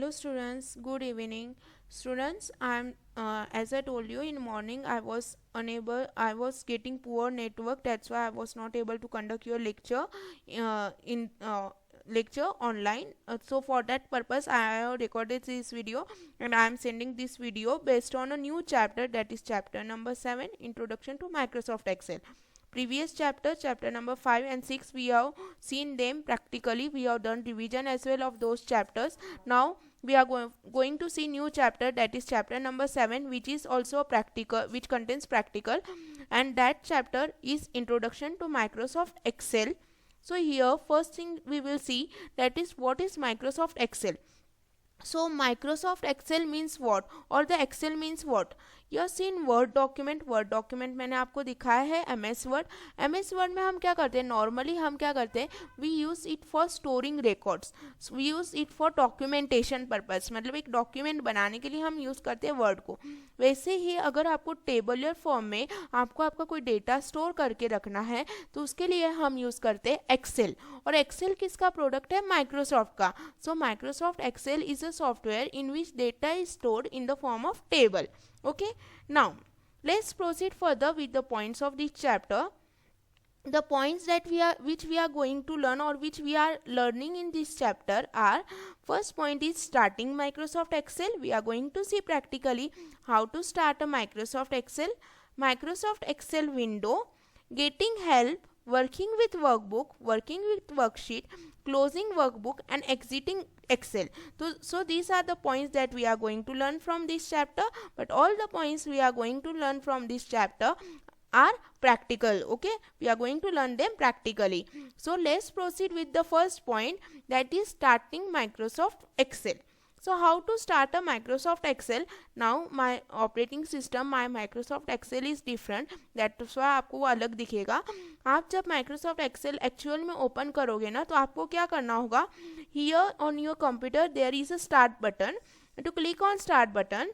Hello students, good evening. Students, as I told you in morning I was getting poor network, that's why I was not able to conduct your lecture in lecture online. So for that purpose I have recorded this video and I am sending this video based on a new chapter, that is chapter number 7, Introduction to Microsoft Excel. Previous chapter number 5 and 6, we have seen them practically. We have done revision as well of those chapters. Now we are going to see new chapter, that is chapter number 7, which is also a practical, which contains practical, and that chapter is Introduction to Microsoft Excel. So here first thing we will see, that is what is Microsoft Excel. So Microsoft Excel means what, or the Excel means what? You have seen word document मैंने आपको दिखाया है MS word में हम क्या करते हैं, normally हम क्या करते हैं, we use it for storing records, we use it for documentation purpose, मतलब एक डॉक्यूमेंट बनाने के लिए हम यूज़ करते हैं वर्ड को. वैसे ही अगर आपको टेबलर फॉर्म में आपको आपका कोई डेटा स्टोर करके रखना है तो उसके लिए हम यूज़ करते हैं एक्सेल. और एक्सेल किसका प्रोडक्ट है, माइक्रोसॉफ्ट का. So Microsoft Excel is a software in which data is stored in the form of table. Okay, now let's proceed further with the points of this chapter. The points that which we are going to learn, or which we are learning in this chapter are: first point is starting Microsoft Excel. We are going to see practically how to start a Microsoft Excel window, getting help, working with workbook, working with worksheet, closing workbook, and exiting Excel. So these are the points that we are going to learn from this chapter, but all the points we are going to learn from this chapter are practical. Okay, we are going to learn them practically. So let's proceed with the first point, that is starting Microsoft Excel. So how to start a Microsoft Excel? Now my operating system, my Microsoft Excel is different, that's why आपको वो अलग दिखेगा. आप जब Microsoft Excel actual में open करोगे ना, तो आपको क्या करना होगा, here on your computer there is a start button. To click on start button,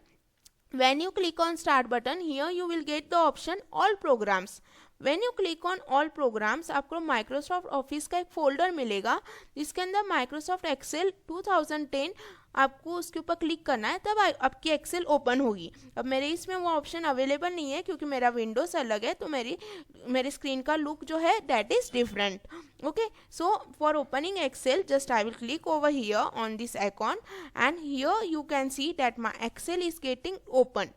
when you click on start button, here you will get the option all programs. When you click on all programs, आपको Microsoft Office का एक folder मिलेगा जिसके अंदर Microsoft Excel 2010 आपको उसके ऊपर click करना है, तब आपकी एक्सेल ओपन होगी. अब मेरे इसमें वो ऑप्शन अवेलेबल नहीं है क्योंकि मेरा विंडोज अलग है, तो मेरी स्क्रीन का लुक जो है that is different. Okay, so for opening Excel just I will click over here on this icon and here you can see that my Excel is getting open.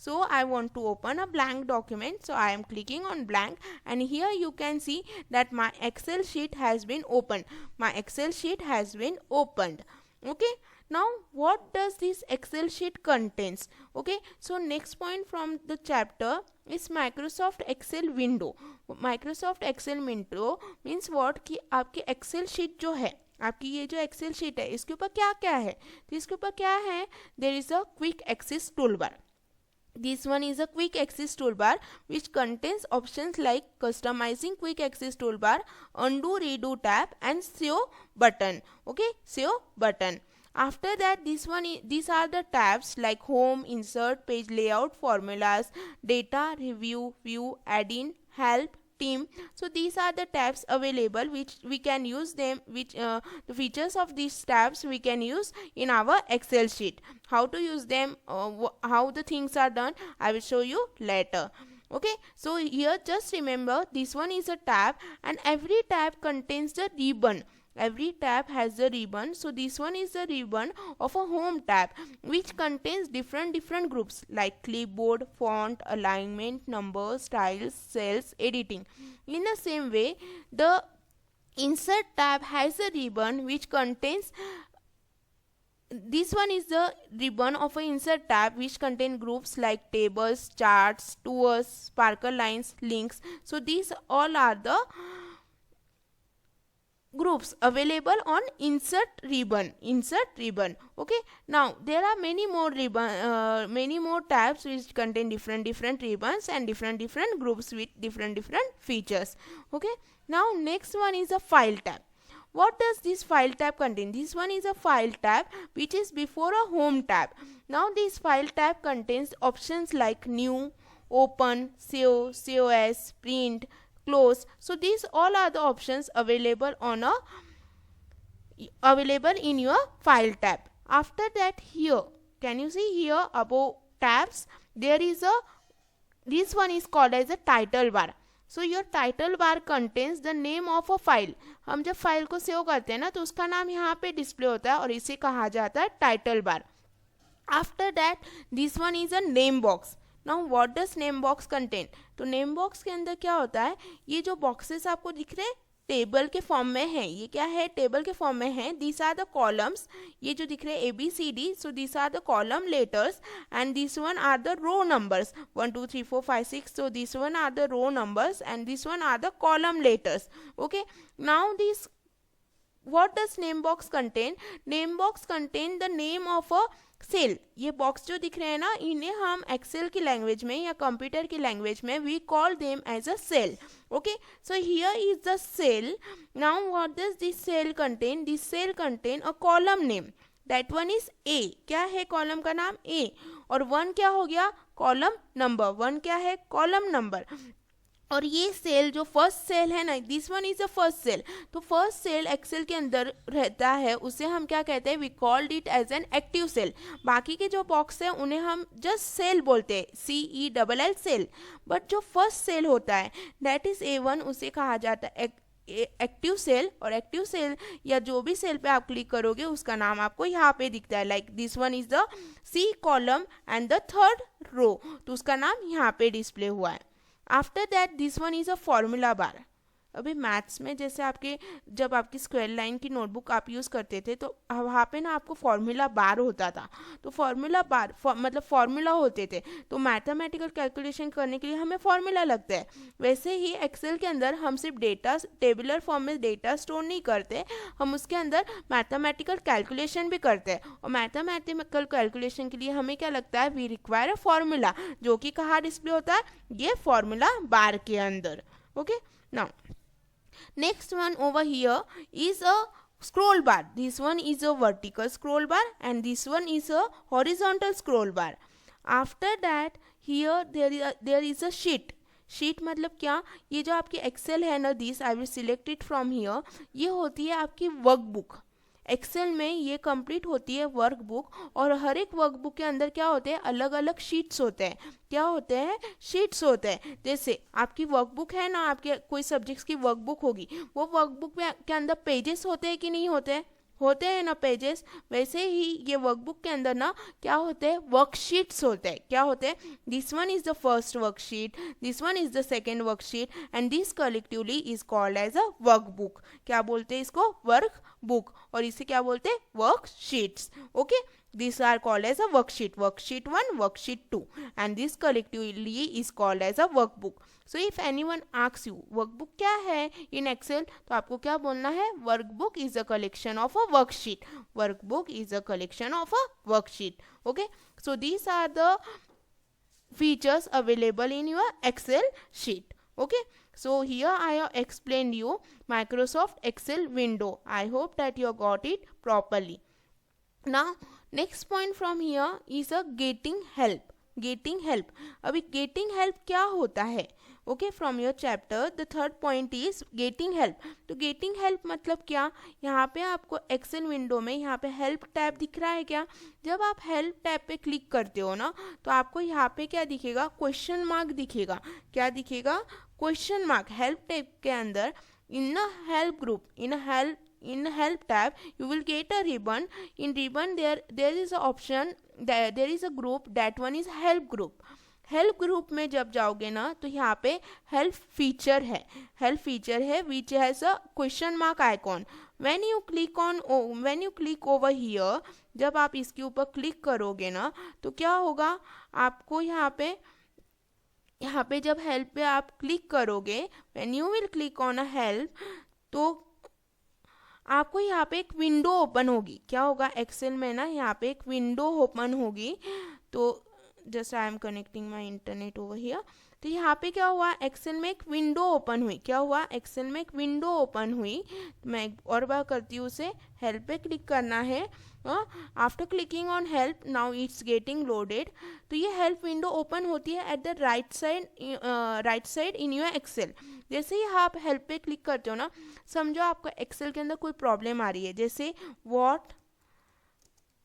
So I want to open a blank document, so I am clicking on blank, and here you can see that my Excel sheet has been opened. My Excel sheet has been opened. Okay, now what does this Excel sheet contains? Okay, so next point from the chapter is Microsoft Excel window. Microsoft Excel window means what, कि आपकी Excel sheet जो है, आपकी ये जो Excel sheet है, इसके ऊपर क्या क्या है, तो इसके ऊपर क्या है, there is a quick access toolbar. This one is a quick access toolbar which contains options like customizing quick access toolbar, undo redo tab, and save button. Okay, save button. After that, these are the tabs like home, insert, page layout, formulas, data, review, view, add-in, help, team. So these are the tabs available which we can use them, which the features of these tabs we can use in our Excel sheet. How to use them, how the things are done, I will show you later. Okay, so here just remember this one is a tab and every tab contains the ribbon. Every tab has a ribbon, so this one is the ribbon of a home tab which contains different groups like clipboard, font, alignment, numbers, styles, cells, editing. In the same way, the insert tab has a ribbon which contains, this one is the ribbon of a insert tab which contain groups like tables, charts, tours, sparkle lines, links. So these all are the groups available on insert ribbon. Okay, now there are many more tabs which contain different ribbons and different groups with different features. Okay, now next one is a file tab. What does this file tab contain? This one is a file tab which is before a home tab. Now this file tab contains options like new, open, save as, print, close. So these all are the options available in your file tab. After that, here, can you see here above tabs, there is a, this one is called as a title bar. So your title bar contains the name of a file. हम जब file को save करते हैं ना तो उसका नाम यहाँ पे डिस्प्ले होता है और इसे कहा जाता है title bar. After that this one is a name box. Now what does name box contain? तो नेम बॉक्स के अंदर क्या होता है, ये जो बॉक्सेस आपको दिख रहे हैं टेबल के फॉर्म में है. ये क्या है, टेबल के फॉर्म में है. दिस आर द कॉलम्स, ये जो दिख रहे हैं ABCD, so this are the column letters and this one are the row numbers 1 2 3 4 5 6. So this one are the row numbers and this one are the column letters. Okay, now this what does name box contain? Name box contain the name of a cell. ये box जो दिख रहे हैं ना, इन्हें हम Excel की language में या कंप्यूटर की लैंग्वेज में we call them as a cell. Okay, so here is the cell. Now what does this cell contain? This cell contain a column name, that one is A. क्या है column का नाम? ए. और one क्या हो गया? Column number. One क्या है? Column number. और ये सेल जो फर्स्ट सेल है ना, this one is a first cell. तो फर्स्ट सेल एक्सेल के अंदर रहता है, उसे हम क्या कहते हैं? We called it as an active cell. बाकी के जो बॉक्स है उन्हें हम जस्ट सेल बोलते हैं, CELL सेल. बट जो फर्स्ट सेल होता है दैट इज A1, उसे कहा जाता है एक्टिव सेल. और एक्टिव सेल या जो भी सेल पे आप क्लिक करोगे उसका नाम आपको यहाँ पे दिखता है. Like this one is the C column and the third row, तो उसका नाम यहाँ पे डिस्प्ले हुआ है. After that this one is a formula bar. अभी मैथ्स में जैसे आपके जब आपकी स्क्वायर लाइन की नोटबुक आप यूज़ करते थे तो वहाँ पे ना आपको फॉर्मूला बार होता था. तो फॉर्मूला बार मतलब फॉर्मूला होते थे, तो मैथमेटिकल कैलकुलेशन करने के लिए हमें फॉर्मूला लगता है. वैसे ही एक्सेल के अंदर हम सिर्फ डेटा टेबुलर फॉर्म में डेटा स्टोर नहीं करते, हम उसके अंदर मैथमेटिकल कैलकुलेशन भी करते हैं. और मैथमेटिकल कैलकुलेशन के लिए हमें क्या लगता है? वी रिक्वायर अ फॉर्मूला, जो कि कहाँ डिस्प्ले होता है? ये फॉर्मूला बार के अंदर. Okay, now next one over here is a scroll bar. This one is a vertical scroll bar and this one is a horizontal scroll bar. After that here there is a sheet. Sheet मतलब क्या? ये जो आपकी Excel है ना, this I will select it from here, ये होती है आपकी वर्कबुक. एक्सेल में ये कंप्लीट होती है वर्कबुक. और हर एक वर्कबुक के अंदर क्या होते हैं? अलग अलग शीट्स होते हैं. क्या होते हैं? शीट्स होते हैं. जैसे आपकी वर्कबुक है ना, आपके कोई सब्जेक्ट्स की वर्कबुक होगी, वो वर्कबुक में के अंदर पेजेस होते हैं कि नहीं होते? होते हैं ना पेजेस. वैसे ही ये वर्कबुक के अंदर ना क्या होते हैं? वर्कशीट्स होते हैं. क्या होते हैं? This one is the first worksheet, this one is the second worksheet and this collectively is called as a workbook. क्या बोलते हैं इसको? वर्कबुक. और इसे क्या बोलते हैं? Worksheets. Okay, these are called as a worksheet. Worksheet 1, worksheet 2 and this collectively is called as a workbook. So if anyone asks you workbook क्या है in Excel, तो आपको क्या बोलना है? Workbook is a collection of a worksheet. Workbook is a collection of a worksheet. Okay, so these are the features available in your Excel sheet. Okay, so here I have explained you Microsoft Excel window. I hope that you got it properly. Now next point from here is a getting help. Getting help. अभी getting help क्या होता है? Okay, from your chapter the third point is getting help. तो getting help मतलब क्या? यहाँ पे आपको Excel विंडो में यहाँ पे हेल्प टैब दिख रहा है क्या? जब आप हेल्प टैब पे क्लिक करते हो ना, तो आपको यहाँ पे क्या दिखेगा? क्वेश्चन मार्क दिखेगा. क्या दिखेगा? Question mark. हेल्प टैब के अंदर in a help group, in help tab you will get a ribbon. In ribbon there is a option, there is a group, that one is help group. Help group में जब जाओगे ना तो यहाँ पे help feature है. Help feature है which has a question mark icon. When you click over here, जब आप इसके ऊपर क्लिक करोगे ना तो क्या होगा? आपको यहाँ पे जब हेल्प पे आप क्लिक करोगे, when you will click on a help, तो आपको यहाँ पे एक विंडो ओपन होगी. क्या होगा? एक्सेल में ना यहाँ पे एक विंडो ओपन होगी. तो just I am connecting my internet over here. तो यहाँ पे क्या हुआ? एक्सेल में एक विंडो ओपन हुई. क्या हुआ? एक्सेल में एक विंडो ओपन हुई. मैं एक और बार करती हूँ उसे. हेल्प पे क्लिक करना है. After clicking on help, now it's getting loaded. तो ये हेल्प विंडो ओपन होती है at the right side in your Excel. जैसे ही आप हेल्प पे क्लिक करते हो ना, समझो आपका एक्सेल के अंदर कोई प्रॉब्लम आ रही है. जैसे व्हाट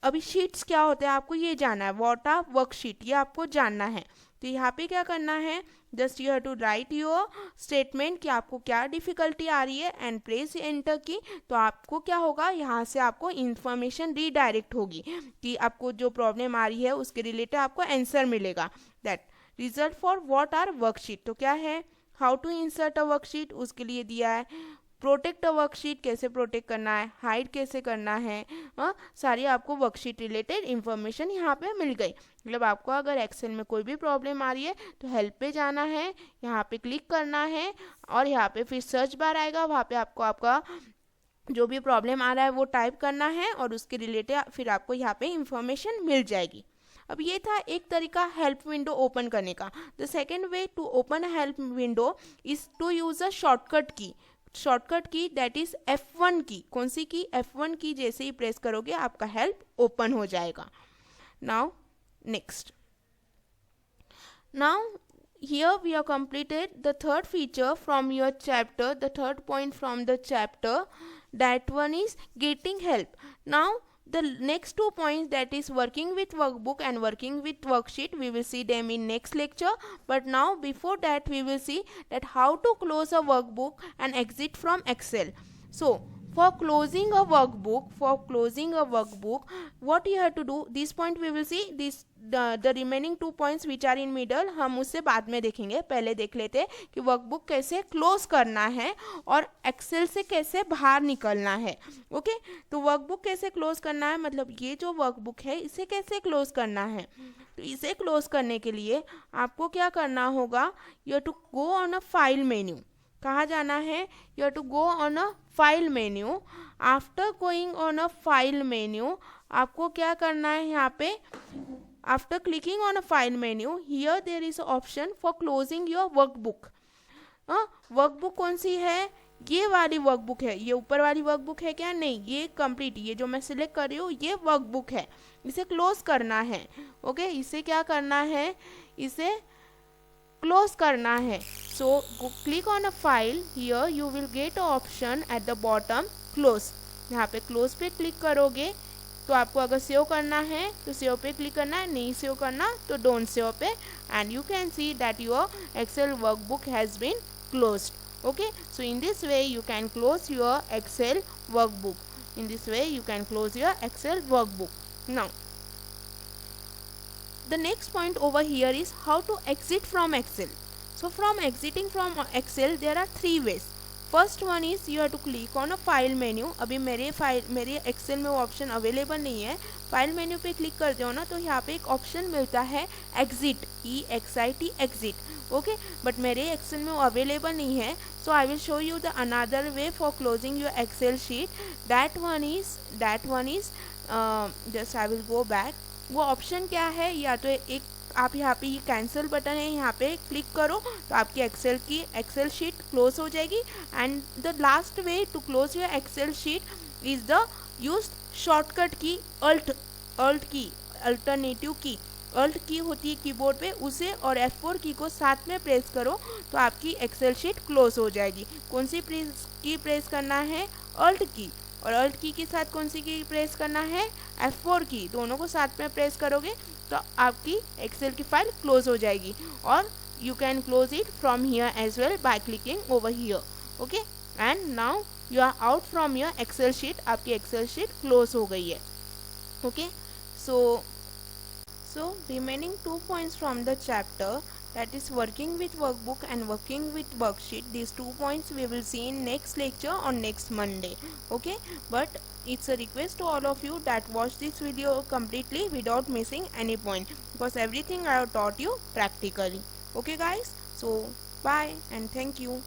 अभी शीट्स क्या होते हैं आपको ये जानना है, व्हाट आर वर्कशीट ये आपको जानना है। तो यहाँ पे क्या करना है, just you have to write your statement कि आपको क्या डिफिकल्टी आ रही है एंड प्रेस एंटर की। तो आपको क्या होगा, यहाँ से आपको इंफॉर्मेशन रीडायरेक्ट होगी कि आपको जो प्रॉब्लम आ रही है उसके रिलेटेड आपको आंसर मिलेगा। That result for what are worksheet, तो क्या है, how to insert a worksheet उसके लिए दिया है, प्रोटेक्ट अ वर्कशीट कैसे प्रोटेक्ट करना है, हाइड कैसे करना है, सारी आपको वर्कशीट रिलेटेड इंफॉर्मेशन यहाँ पे मिल गई। मतलब आपको अगर एक्सेल में कोई भी प्रॉब्लम आ रही है तो हेल्प पे जाना है, यहाँ पे क्लिक करना है और यहाँ पे फिर सर्च बार आएगा, वहाँ पे आपको आपका जो भी प्रॉब्लम आ रहा है वो टाइप करना है और उसके रिलेटेड फिर आपको यहाँ पे इंफॉर्मेशन मिल जाएगी। अब ये था एक तरीका हेल्प विंडो ओपन करने का। The second way to open a help window is to use a shortcut key. Shortcut key that is F1 key. कौन सी की, F1 की जैसे ही प्रेस करोगे आपका हेल्प ओपन हो जाएगा। Now next, now here we have completed the third feature from your chapter, the third point from the chapter, that one is getting help. Now the next 2 points, that is working with workbook and working with worksheet, we will see them in next lecture. But now before that we will see that how to close a workbook and exit from Excel. So for closing a workbook, what you have to do, this point we will see, this the remaining 2 points which are in middle हम उससे बाद में देखेंगे। पहले देख लेते हैं कि वर्कबुक कैसे क्लोज करना है और एक्सेल से कैसे बाहर निकलना है। ओके, तो वर्कबुक कैसे क्लोज करना है, मतलब ये जो वर्कबुक है इसे कैसे क्लोज करना है। तो इसे क्लोज करने के लिए आपको क्या करना होगा, you have to go on a file menu. कहाँ जाना है, you have to go on a file menu. After going on a file menu आपको क्या करना है, यहाँ पे after clicking on a file menu here there is option for closing your workbook. Workbook कौन सी है, ये वाली वर्कबुक है, ये ऊपर वाली वर्कबुक है क्या, नहीं, ये कंप्लीट, ये जो मैं सिलेक्ट कर रही हूँ ये वर्कबुक है, इसे क्लोज करना है। ओके, इसे क्या करना है, इसे क्लोज करना है। So click on a file, here you will get a option at the bottom close. यहाँ पे क्लोज पे क्लिक करोगे तो आपको अगर सेव करना है तो सेव पे क्लिक करना है, नहीं सेव करना तो डोंट सेव पे, and you can see that your Excel workbook has been closed. Okay, so in this way you can close your Excel workbook. In this way you can close your Excel workbook. Now the next point over here is how to exit from Excel. So from exiting from Excel there are 3 ways. First one is you have to click on a file menu. अभी मेरे Excel में वो option available नहीं है। File menu पे click करते हो ना तो यहाँ पे एक ऑप्शन मिलता है exit, EXIT exit. Okay, but मेरे एक्सेल में वो अवेलेबल नहीं है। So I will show you the another way for closing your Excel sheet. That one is just I will go back. वो ऑप्शन क्या है, या तो एक आप यहाँ पे ये कैंसिल बटन है, यहाँ पे क्लिक करो तो आपकी एक्सेल शीट क्लोज हो जाएगी। And the last way to close your Excel sheet is the use shortcut key alt key, alternative key. Alt key होती है कीबोर्ड पे, उसे और F4 की को साथ में प्रेस करो तो आपकी एक्सेल शीट क्लोज हो जाएगी। कौन सी की प्रेस करना है, अल्ट की, और अल्ट की के साथ कौन सी की प्रेस करना है, F4 की। दोनों को साथ में प्रेस करोगे तो आपकी एक्सेल की फाइल क्लोज हो जाएगी। और you can close it from here as well by clicking over here. Okay, and now you are out from your Excel sheet, आपकी एक्सेल शीट क्लोज हो गई है। Okay, so remaining 2 points from the chapter, that is working with workbook and working with worksheet, these 2 points we will see in next lecture on next Monday. Okay, but it's a request to all of you that watch this video completely without missing any point, because everything I have taught you practically. Okay guys, so bye and thank you.